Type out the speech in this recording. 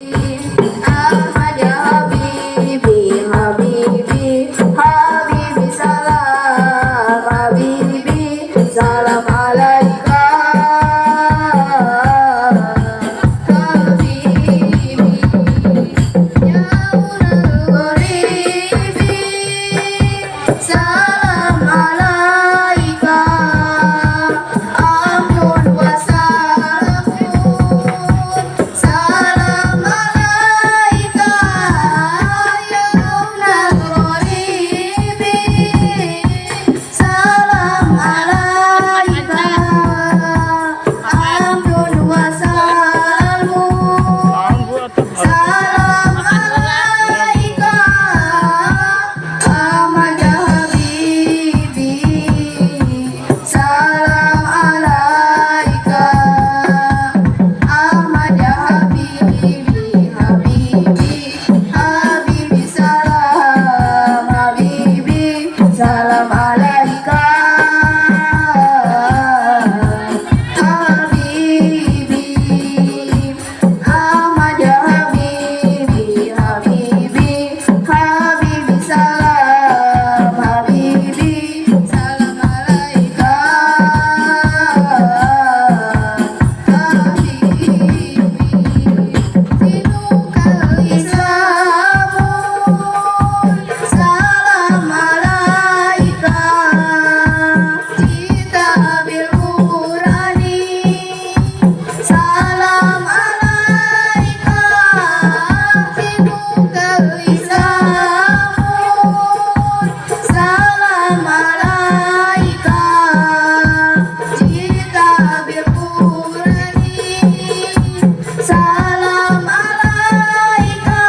Ahmad ya Habibi, Habibi, Habibi salam, Habibi salam alaika, Habibi ya ulul ghoribi, salam alaika, amun wa salamun, salam alaika, ya ulul ghoribi, salam alaika, amun wa salamun, salam alaika, Ahmad ya Habibi, salam alaika, Ahmad ya Habibi, Habibi, Habibi salam, Habibi salam alaika, Habibi, Ahmad ya Habibi, Habibi, Habibi salam, Habibi salam alaika, Habibi, dinukal Islamun, salam alaika, jita bil Qur'ani, salam alaika, dinukal Islamun, salam alaika, jita bil Qur'ani, salam alaika.